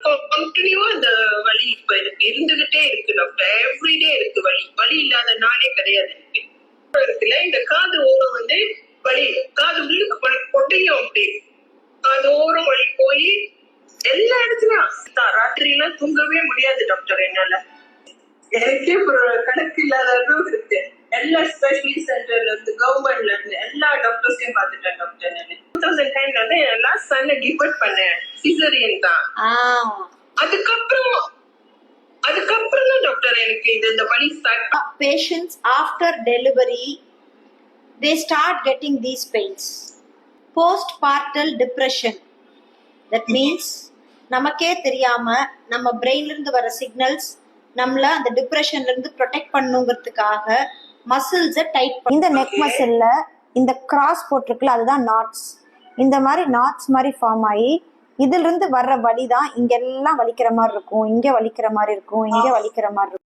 கண்டினியூவா இந்த வலி இப்ப எனக்கு இருந்துகிட்டே இருக்கு டாக்டர். எவ்ரிடே இருக்கு வலி. வலி இல்லாத நாளே கிடையாது எனக்கு. இருக்குல்ல இந்த காது ஓரம் வலி, காது உள்ளுக்கு வலி கொட்டையும் அப்படி காது ஓரம் வலி போய் எல்லா இடத்துலயும் ராத்திரி எல்லாம் தூங்கவே முடியாது டாக்டர் என்னால. எனக்கே ஒரு கணக்கு இல்லாத அளவு இருக்கு. எல்லா ஸ்பெஷலிஸ்ட் சென்டர்ல இருந்து கவர்மெண்ட்ல இருந்து எல்லா டாக்டர்ஸையும் பார்த்துட்டேன் டாக்டர். நான் 2010 வந்து லாஸ்ட் சன்ல கிவ் பர்த் பண்ணேன். சிசரியன் தான். அதுக்கப்புறம் தான் டாக்டர் எனக்கு இந்த வலி start. Patients after delivery they start getting these pains. Postpartum depression, that means நமக்கே தெரியாம நம்ம பிரெயின்ல இருந்து வர சிக்னல்ஸ் நம்மள அந்த டிப்ரெஷன்ல இருந்து ப்ரொடெக்ட் பண்ணுங்கிறதுக்காக மசில்ஸை டைட் பண்ணி இந்த நெக் மசில்ல இந்த கிராஸ் போட்டிருக்குல்ல அதுதான் நாட்ஸ். இந்த மாதிரி நாட்ஸ் மாதிரி ஃபார்ம் ஆகி இதுல இருந்து வர்ற வலி தான் இங்கெல்லாம் வலிக்கிற மாதிரி இருக்கும், இங்க வலிக்கிற மாதிரி இருக்கும், இங்க வலிக்கிற மாதிரி இருக்கும்.